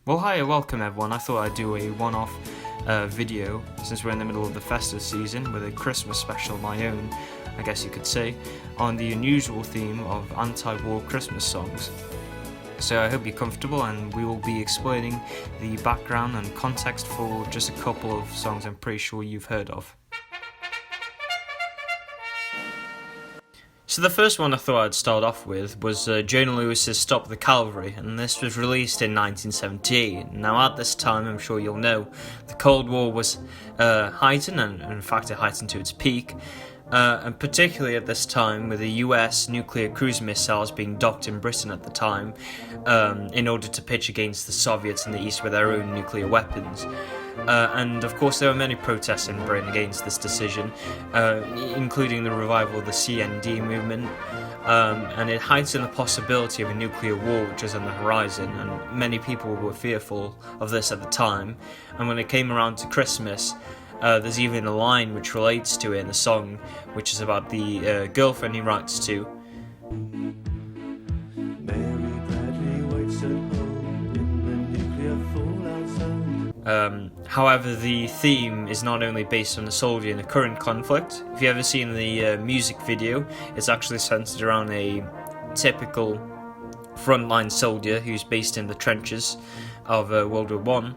Well, hi, welcome everyone. I thought I'd do a one-off video since we're in the middle of the festive season with a Christmas special of my own, I guess you could say, on the unusual theme of anti-war Christmas songs. So I hope you're comfortable, and we will be explaining the background and context for just a couple of songs I'm pretty sure you've heard of. So the first one I thought I'd start off with was Jonah Lewis's Stop the Cavalry, and this was released in 1978. Now at this time, I'm sure you'll know, the Cold War was heightened, and in fact it heightened to its peak, and particularly at this time with the US nuclear cruise missiles being docked in Britain at the time in order to pitch against the Soviets in the East with their own nuclear weapons. And of course there were many protests in Britain against this decision, including the revival of the CND movement, and it heightened the possibility of a nuclear war which was on the horizon, and many people were fearful of this at the time. And when it came around to Christmas, there's even a line which relates to it in the song, which is about the girlfriend he writes to. However, the theme is not only based on a soldier in a current conflict. If you've ever seen the music video, it's actually centered around a typical frontline soldier who's based in the trenches of World War One.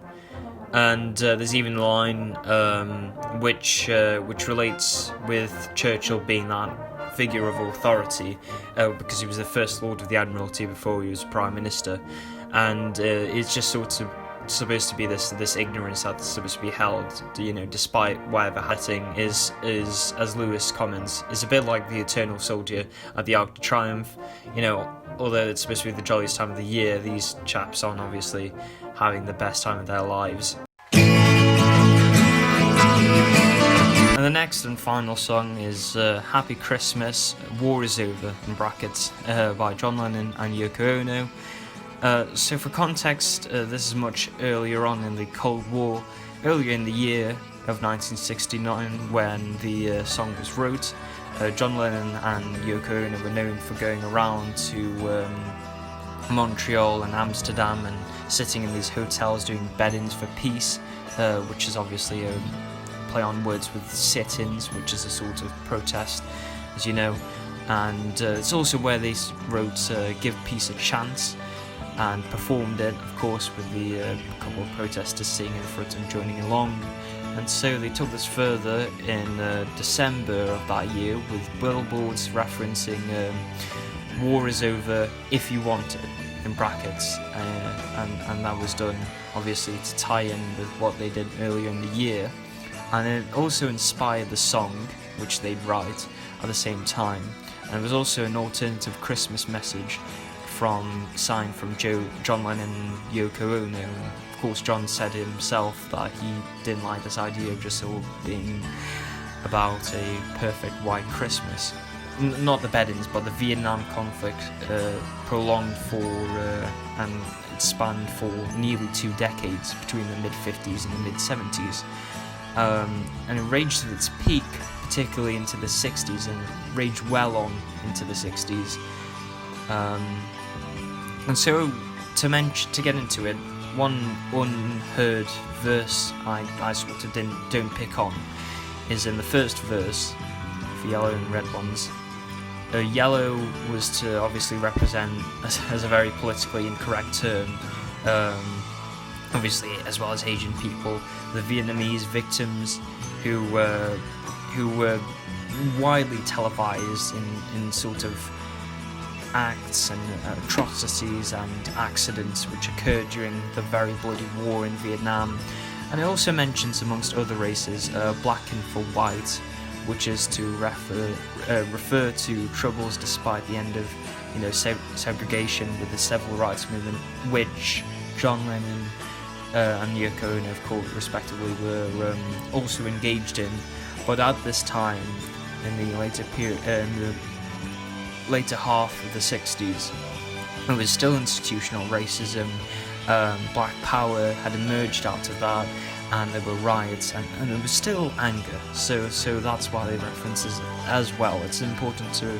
And there's even a line which relates with Churchill being that figure of authority, because he was the First Lord of the Admiralty before he was Prime Minister, and it's just sort of supposed to be this ignorance that's supposed to be held, despite whatever happening is as Lewis comments, is a bit like the Eternal Soldier at the Arc de Triomphe. Although it's supposed to be the jolliest time of the year, these chaps aren't obviously having the best time of their lives. And the next and final song is Happy Christmas, War Is Over, in brackets, by John Lennon and Yoko Ono. So for context, this is much earlier on in the Cold War, earlier in the year of 1969 when the song was wrote. John Lennon and Yoko Ono were known for going around to Montreal and Amsterdam and sitting in these hotels doing bed-ins for peace, which is obviously a play on words with sit-ins, which is a sort of protest, as you know. And it's also where they wrote Give Peace a Chance, and performed it, of course, with the couple of protesters singing in front and joining along. And so they took this further in December of that year with billboards referencing War Is Over If You Want It, in brackets, and that was done obviously to tie in with what they did earlier in the year. And it also inspired the song which they'd write at the same time, and it was also an alternative Christmas message signed from John Lennon and Yoko Ono. Of course, John said himself that he didn't like this idea of just all being about a perfect white Christmas. Not the bed-ins, but the Vietnam conflict prolonged for and it spanned for nearly 2 decades, between the mid-50s and the mid-70s. And it raged to its peak, particularly into the 60s, and raged well on into the 60s. And so, to get into it, one unheard verse I sort of don't pick on is in the first verse, for yellow and red ones. Yellow was to obviously represent, as a very politically incorrect term, obviously as well as Asian people, the Vietnamese victims who were widely televised in sort of acts and atrocities and accidents which occurred during the very bloody war in Vietnam. And it also mentions, amongst other races, blackened for white, which is to refer to troubles despite the end of segregation with the civil rights movement, which John Lennon and Yoko Ono, of course, respectively, were also engaged in. But at this time, in the later half of the 60s, it was still institutional racism. Black power had emerged out of that, and there were riots, and there was still anger. So that's why they reference it as well. It's important to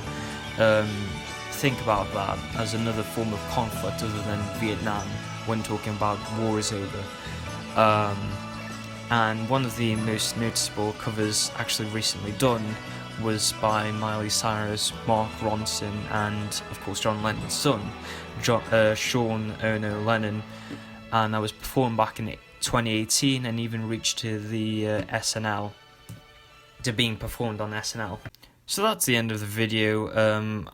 think about that as another form of conflict other than Vietnam, when talking about War Is Over. And one of the most noticeable covers actually recently done was by Miley Cyrus, Mark Ronson, and of course John Lennon's son, Sean Ono Lennon, and that was performed back in 2018 and even reached to the SNL, to being performed on SNL. So that's the end of the video.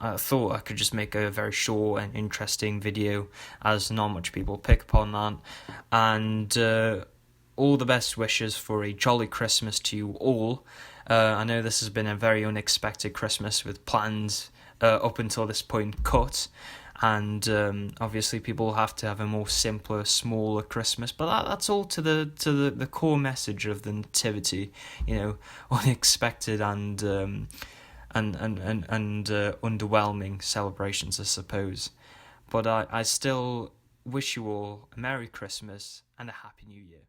I thought I could just make a very short and interesting video, as not much people pick up on that. And all the best wishes for a jolly Christmas to you all. I know this has been a very unexpected Christmas with plans up until this point cut, and obviously people have to have a more simpler, smaller Christmas. But that's all to the core message of the Nativity, unexpected and underwhelming celebrations, I suppose. But I still wish you all a Merry Christmas and a Happy New Year.